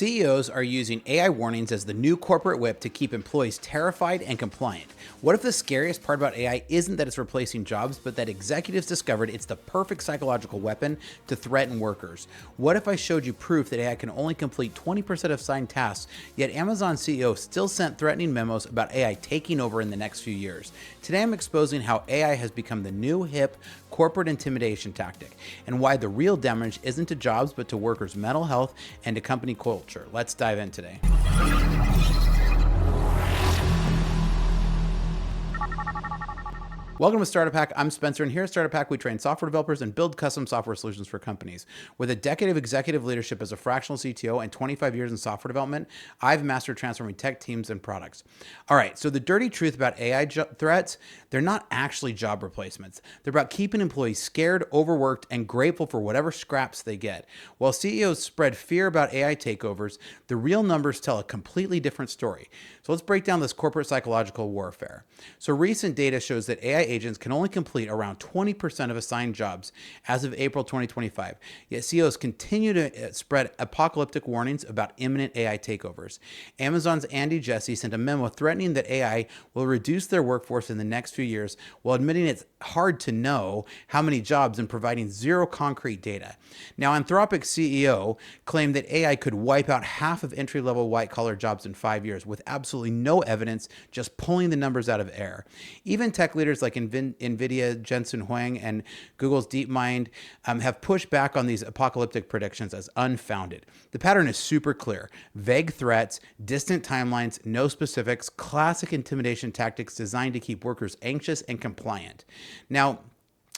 CEOs are using AI warnings as the new corporate whip to keep employees terrified and compliant. What if the scariest part about AI isn't that it's replacing jobs, but that executives discovered it's the perfect psychological weapon to threaten workers? What if I showed you proof that AI can only complete 20% of assigned tasks, yet Amazon CEO still sent threatening memos about AI taking over in the next few years? Today I'm exposing how AI has become the new hip corporate intimidation tactic, and why the real damage isn't to jobs but to workers' mental health and to company culture. Let's dive in today. Welcome to Startupac. I'm Spencer, and here at Startupac, we train software developers and build custom software solutions for companies. With a decade of executive leadership as a fractional CTO and 25 years in software development, I've mastered transforming tech teams and products. All right, so the dirty truth about AI threats, they're not actually job replacements. They're about keeping employees scared, overworked, and grateful for whatever scraps they get. While CEOs spread fear about AI takeovers, the real numbers tell a completely different story. So let's break down this corporate psychological warfare. So recent data shows that AI agents can only complete around 20% of assigned jobs as of April 2025. Yet CEOs continue to spread apocalyptic warnings about imminent AI takeovers. Amazon's Andy Jassy sent a memo threatening that AI will reduce their workforce in the next few years, while admitting it's hard to know how many jobs and providing zero concrete data. Now, Anthropic CEO claimed that AI could wipe out half of entry-level white-collar jobs in 5 years with absolutely no evidence, just pulling the numbers out of air. Even tech leaders like Nvidia, Jensen, Huang, and Google's DeepMind have pushed back on these apocalyptic predictions as unfounded. The pattern is super clear: vague threats, distant timelines, no specifics, classic intimidation tactics designed to keep workers anxious and compliant. Now,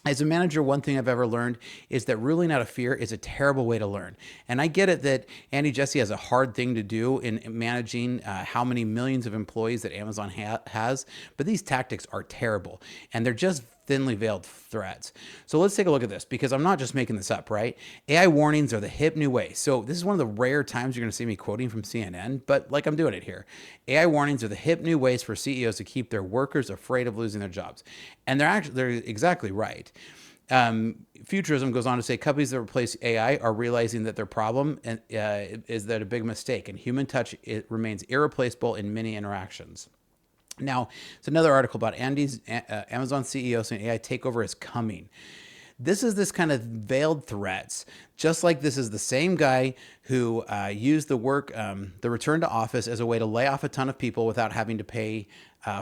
as a manager, one thing I've ever learned is that ruling out of fear is a terrible way to learn. And I get it that Andy Jassy has a hard thing to do in managing how many millions of employees that Amazon has, but these tactics are terrible, and they're just thinly veiled threats. So let's take a look at this, because I'm not just making this up, right? AI warnings are the hip new way. So this is one of the rare times you're going to see me quoting from CNN, but like I'm doing it here. AI warnings are the hip new ways for CEOs to keep their workers afraid of losing their jobs. And they're exactly right. Futurism goes on to say companies that replace AI are realizing that their problem is that a big mistake, and human touch remains irreplaceable in many interactions. Now, it's another article about Amazon CEO saying AI takeover is coming. This is this kind of veiled threats, just like this is the same guy who used the return to office as a way to lay off a ton of people without having to pay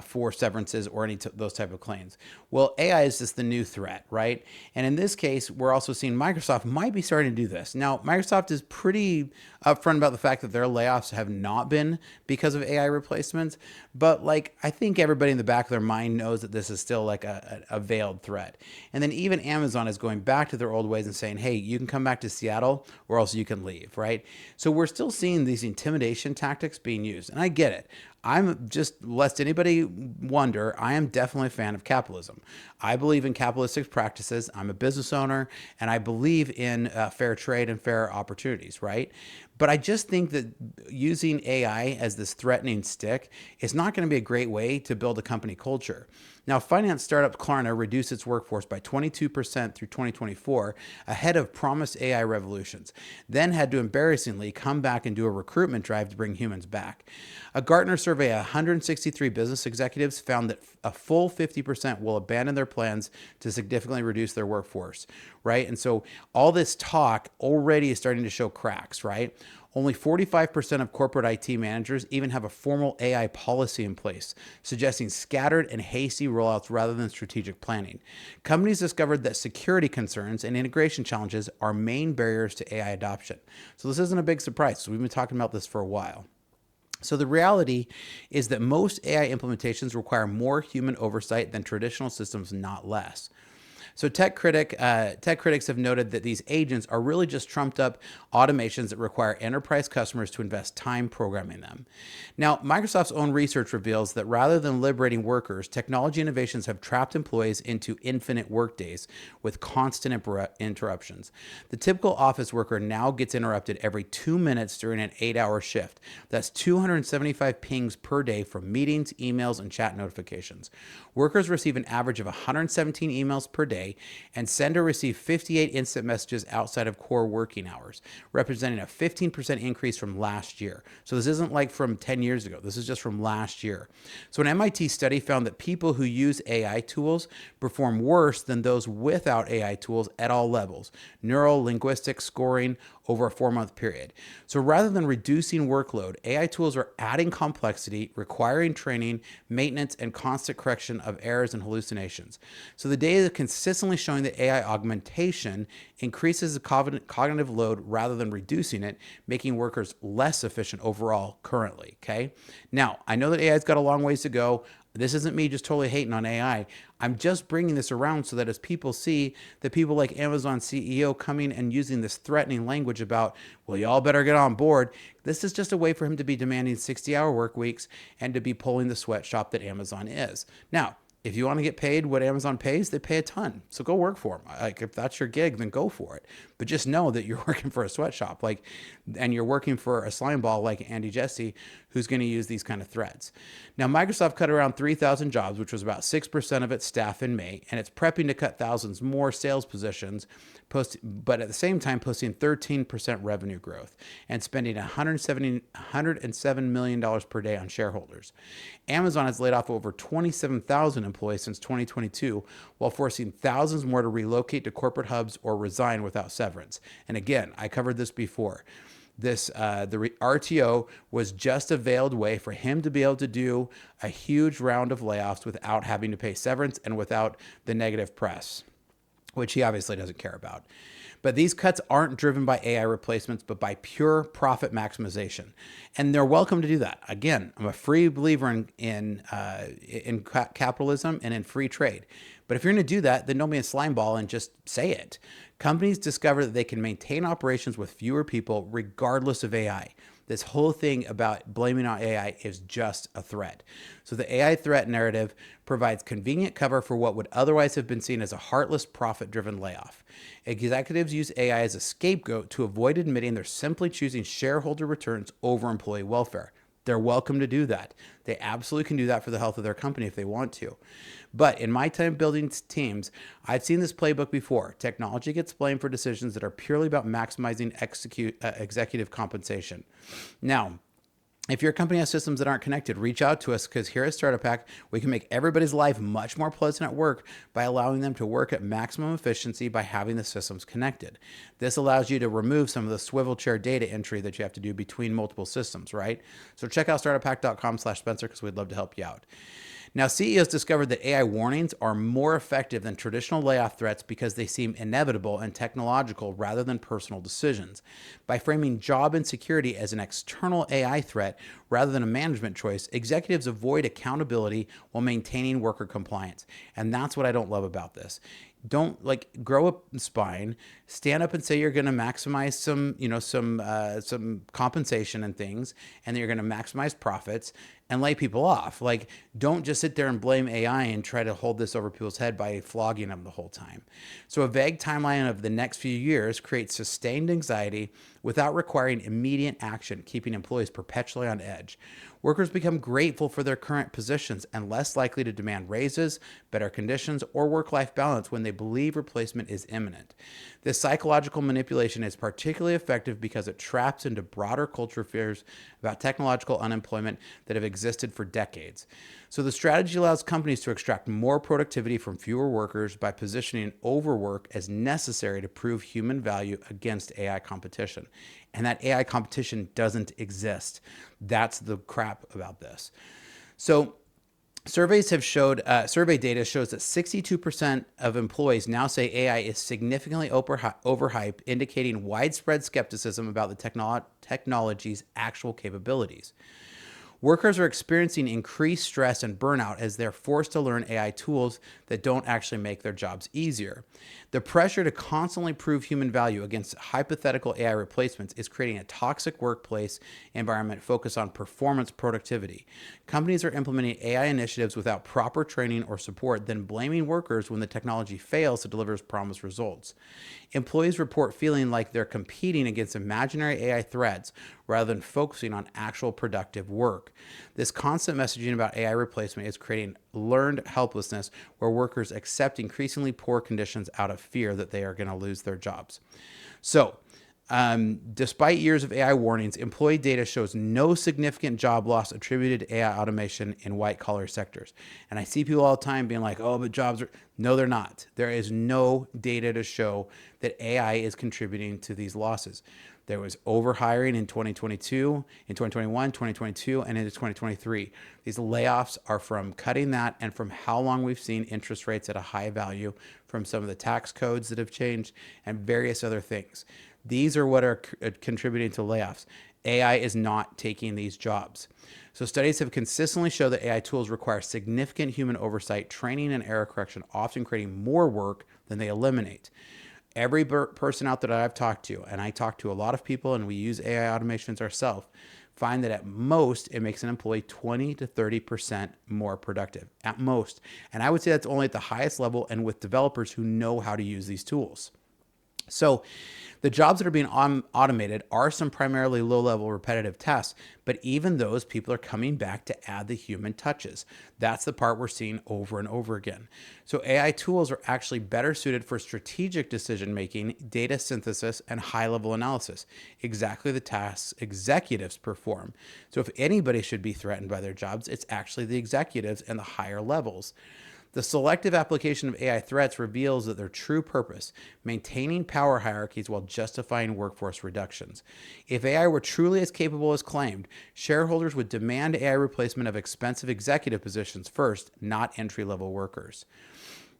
for severances or those type of claims. Well, AI is just the new threat, right? And in this case, we're also seeing Microsoft might be starting to do this. Now, Microsoft is pretty upfront about the fact that their layoffs have not been because of AI replacements, but like I think everybody in the back of their mind knows that this is still like a veiled threat. And then even Amazon is going back to their old ways and saying, hey, you can come back to Seattle or else you can leave, right? So we're still seeing these intimidation tactics being used, and I get it. I'm just, lest anybody wonder, I am definitely a fan of capitalism. I believe in capitalistic practices. I'm a business owner, and I believe in fair trade and fair opportunities, right? But I just think that using AI as this threatening stick is not going to be a great way to build a company culture. Now, finance startup Klarna reduced its workforce by 22% through 2024, ahead of promised AI revolutions, then had to embarrassingly come back and do a recruitment drive to bring humans back. A Gartner survey of 163 business executives found that a full 50% will abandon their plans to significantly reduce their workforce, right? And so all this talk already is starting to show cracks, right? Only 45% of corporate IT managers even have a formal AI policy in place, suggesting scattered and hasty rollouts rather than strategic planning. Companies discovered that security concerns and integration challenges are main barriers to AI adoption. So this isn't a big surprise. We've been talking about this for a while. So the reality is that most AI implementations require more human oversight than traditional systems, not less. So tech critics have noted that these agents are really just trumped up automations that require enterprise customers to invest time programming them. Now, Microsoft's own research reveals that rather than liberating workers, technology innovations have trapped employees into infinite workdays with constant interruptions. The typical office worker now gets interrupted every 2 minutes during an 8-hour shift. That's 275 pings per day from meetings, emails, and chat notifications. Workers receive an average of 117 emails per day, day and send or receive 58 instant messages outside of core working hours, representing a 15% increase from last year. So this isn't like from 10 years ago. This is just from last year. So an MIT study found that people who use AI tools perform worse than those without AI tools at all levels, neural, linguistic, scoring, over a 4-month period. So rather than reducing workload, AI tools are adding complexity, requiring training, maintenance, and constant correction of errors and hallucinations. So the data is consistently showing that AI augmentation increases the cognitive load rather than reducing it, making workers less efficient overall currently, okay? Now, I know that AI's got a long ways to go. This isn't me just totally hating on AI. I'm just bringing this around so that as people see that people like Amazon CEO coming and using this threatening language about, well, y'all better get on board, this is just a way for him to be demanding 60-hour work weeks and to be pulling the sweatshop that Amazon is. Now, if you want to get paid what Amazon pays, they pay a ton. So go work for them. Like, if that's your gig, then go for it. But just know that you're working for a sweatshop, and you're working for a slime ball like Andy Jassy, who's going to use these kind of threats. Now, Microsoft cut around 3,000 jobs, which was about 6% of its staff in May, and it's prepping to cut thousands more sales positions, but at the same time posting 13% revenue growth and spending $107 million per day on shareholders. Amazon has laid off over 27,000 employees since 2022, while forcing thousands more to relocate to corporate hubs or resign without severance. And again, I covered this before. The RTO was just a veiled way for him to be able to do a huge round of layoffs without having to pay severance and without the negative press, which he obviously doesn't care about. But these cuts aren't driven by AI replacements, but by pure profit maximization. And they're welcome to do that. Again, I'm a free believer in capitalism and in free trade. But if you're going to do that, then don't be a slime ball and just say it. Companies discover that they can maintain operations with fewer people regardless of AI. This whole thing about blaming on AI is just a threat. So the AI threat narrative provides convenient cover for what would otherwise have been seen as a heartless, profit-driven layoff. Executives use AI as a scapegoat to avoid admitting they're simply choosing shareholder returns over employee welfare. They're welcome to do that. They absolutely can do that for the health of their company if they want to. But in my time building teams, I've seen this playbook before. Technology gets blamed for decisions that are purely about maximizing executive compensation. Now, if your company has systems that aren't connected, reach out to us, because here at Startupac, we can make everybody's life much more pleasant at work by allowing them to work at maximum efficiency by having the systems connected. This allows you to remove some of the swivel chair data entry that you have to do between multiple systems, right? So check out startupac.com/Spencer, because we'd love to help you out. Now, CEOs discovered that AI warnings are more effective than traditional layoff threats because they seem inevitable and technological rather than personal decisions. By framing job insecurity as an external AI threat rather than a management choice, executives avoid accountability while maintaining worker compliance. And that's what I don't love about this. Don't grow a spine, stand up and say you're going to maximize some compensation and things, and that you're going to maximize profits and lay people off. Don't just sit there and blame AI and try to hold this over people's head by flogging them the whole time. So a vague timeline of the next few years creates sustained anxiety without requiring immediate action, keeping employees perpetually on edge. Workers become grateful for their current positions and less likely to demand raises, better conditions, or work-life balance when they believe replacement is imminent. This psychological manipulation is particularly effective because it traps into broader culture fears about technological unemployment that have existed for decades. So the strategy allows companies to extract more productivity from fewer workers by positioning overwork as necessary to prove human value against AI competition. And that AI competition doesn't exist. That's the crap about this. So survey data shows that 62% of employees now say AI is significantly overhyped, indicating widespread skepticism about the technology's actual capabilities. Workers are experiencing increased stress and burnout as they're forced to learn AI tools that don't actually make their jobs easier. The pressure to constantly prove human value against hypothetical AI replacements is creating a toxic workplace environment focused on performance productivity. Companies are implementing AI initiatives without proper training or support, then blaming workers when the technology fails to deliver promised results. Employees report feeling like they're competing against imaginary AI threats rather than focusing on actual productive work. This constant messaging about AI replacement is creating learned helplessness where workers accept increasingly poor conditions out of fear that they are going to lose their jobs. So, despite years of AI warnings, employee data shows no significant job loss attributed to AI automation in white-collar sectors. And I see people all the time being like, oh, but jobs are... No, they're not. There is no data to show that AI is contributing to these losses. There was overhiring in 2022, in 2021, 2022, and into 2023. These layoffs are from cutting that and from how long we've seen interest rates at a high value, from some of the tax codes that have changed, and various other things. These are what are contributing to layoffs. AI is not taking these jobs. So studies have consistently shown that AI tools require significant human oversight, training, and error correction, often creating more work than they eliminate. Every person out there that I've talked to, and I talk to a lot of people, and we use AI automations ourselves, find that at most it makes an employee 20 to 30% more productive, at most. And I would say that's only at the highest level and with developers who know how to use these tools. So the jobs that are being automated are some primarily low-level repetitive tasks, but even those, people are coming back to add the human touches. That's the part we're seeing over and over again. So AI tools are actually better suited for strategic decision-making, data synthesis, and high-level analysis, exactly the tasks executives perform. So if anybody should be threatened by their jobs, it's actually the executives and the higher levels. The selective application of AI threats reveals that their true purpose, maintaining power hierarchies while justifying workforce reductions. If AI were truly as capable as claimed, shareholders would demand AI replacement of expensive executive positions first, not entry-level workers.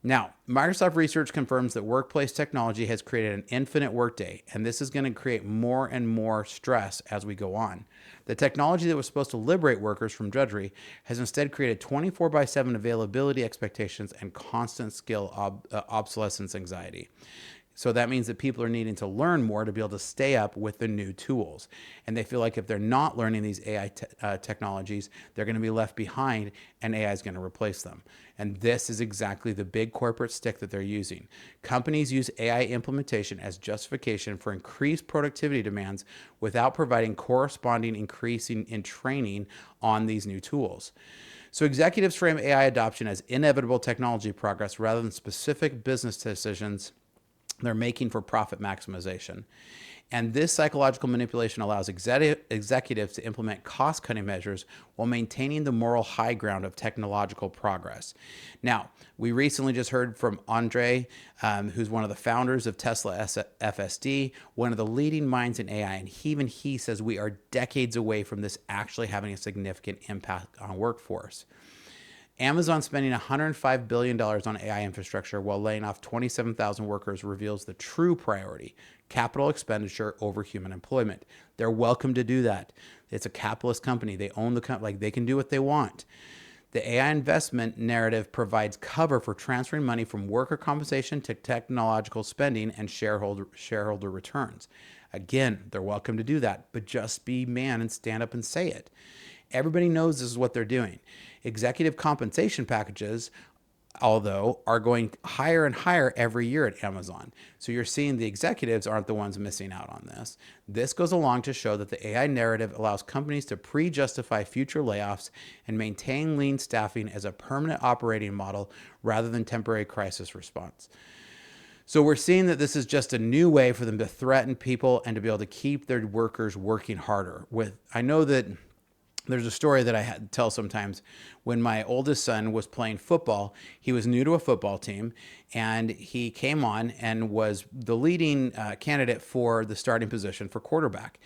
Now, Microsoft research confirms that workplace technology has created an infinite workday, and this is going to create more and more stress as we go on. The technology that was supposed to liberate workers from drudgery has instead created 24/7 availability expectations and constant skill obsolescence anxiety. So that means that people are needing to learn more to be able to stay up with the new tools. And they feel like if they're not learning these AI technologies, they're going to be left behind and AI is going to replace them. And this is exactly the big corporate stick that they're using. Companies use AI implementation as justification for increased productivity demands without providing corresponding increase in training on these new tools. So executives frame AI adoption as inevitable technology progress rather than specific business decisions they're making for profit maximization. And this psychological manipulation allows executives to implement cost-cutting measures while maintaining the moral high ground of technological progress. Now, we recently just heard from Andre, who's one of the founders of Tesla FSD, one of the leading minds in AI, and even he says we are decades away from this actually having a significant impact on workforce. Amazon spending $105 billion on AI infrastructure while laying off 27,000 workers reveals the true priority: capital expenditure over human employment. They're welcome to do that. It's a capitalist company. They own the company. Like, they can do what they want. The AI investment narrative provides cover for transferring money from worker compensation to technological spending and shareholder returns. Again, they're welcome to do that, but just be man and stand up and say it. Everybody knows this is what they're doing. Executive compensation packages, although, are going higher and higher every year at Amazon. So you're seeing the executives aren't the ones missing out on this. This goes along to show that the AI narrative allows companies to pre-justify future layoffs and maintain lean staffing as a permanent operating model rather than temporary crisis response. So we're seeing that this is just a new way for them to threaten people and to be able to keep their workers working harder. I know that there's a story that I had to tell sometimes. When my oldest son was playing football, he was new to a football team, and he came on and was the leading candidate for the starting position for quarterback.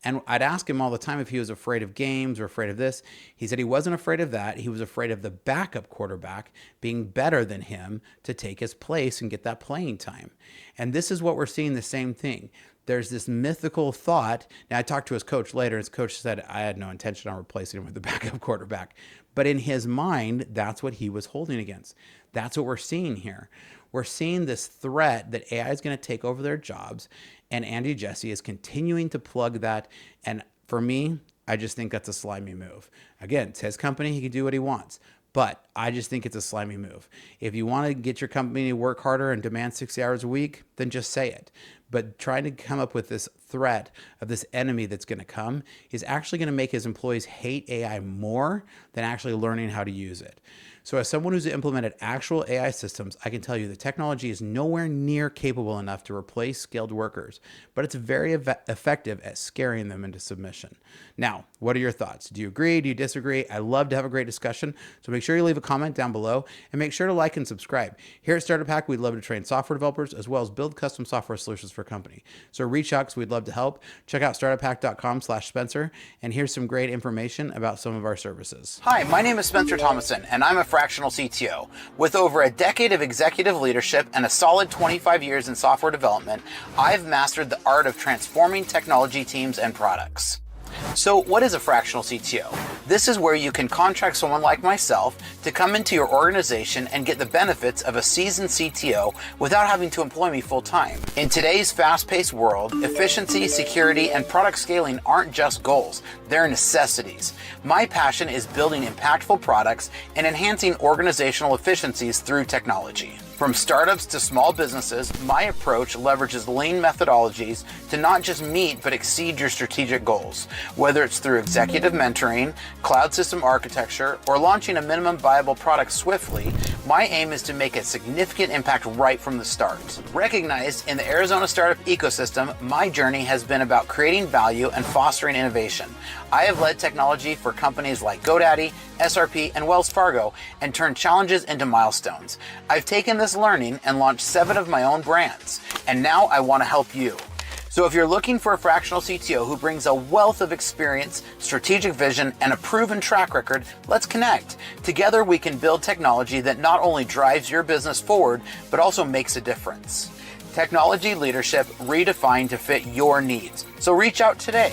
And I'd ask him all the time if he was afraid of games or afraid of this. He said he wasn't afraid of that. He was afraid of the backup quarterback being better than him to take his place and get that playing time. And this is what we're seeing, the same thing. There's this mythical thought. Now, I talked to his coach later, and his coach said, I had no intention on replacing him with the backup quarterback. But in his mind, that's what he was holding against. That's what we're seeing here. We're seeing this threat that AI is going to take over their jobs, and Andy Jassy is continuing to plug that. And for me, I just think that's a slimy move. Again, it's his company. He can do what he wants. But I just think it's a slimy move. If you want to get your company to work harder and demand 60 hours a week, then just say it. but trying to come up with this threat of this enemy that's going to come is actually going to make his employees hate AI more than actually learning how to use it. So as someone who's implemented actual AI systems, I can tell you the technology is nowhere near capable enough to replace skilled workers, but it's very effective at scaring them into submission. Now, what are your thoughts? Do you agree? Do you disagree? I love to have a great discussion. So make sure you leave a comment down below and make sure to like and subscribe. Here at Startupac, we'd love to train software developers as well as build custom software solutions for a company. So reach out because we'd love to help. Check out startupac.com/Spencer, and here's some great information about some of our services. Hi, my name is Spencer Thomason, and I'm a fractional CTO. With over a decade of executive leadership and a solid 25 years in software development, I've mastered the art of transforming technology teams and products. So what is a fractional CTO? This is where you can contract someone like myself to come into your organization and get the benefits of a seasoned CTO without having to employ me full time. In today's fast-paced world, efficiency, security, and product scaling aren't just goals, they're necessities. My passion is building impactful products and enhancing organizational efficiencies through technology. From startups to small businesses, my approach leverages lean methodologies to not just meet but exceed your strategic goals. Whether it's through executive mentoring, cloud system architecture, or launching a minimum viable product swiftly, my aim is to make a significant impact right from the start. Recognized in the Arizona startup ecosystem, my journey has been about creating value and fostering innovation. I have led technology for companies like GoDaddy, SRP, and Wells Fargo and turned challenges into milestones. I've taken this learning and launched 7 of my own brands, and now I want to help you. So if you're looking for a fractional CTO who brings a wealth of experience, strategic vision, and a proven track record, let's connect. Together we can build technology that not only drives your business forward, but also makes a difference. Technology leadership redefined to fit your needs. So reach out today.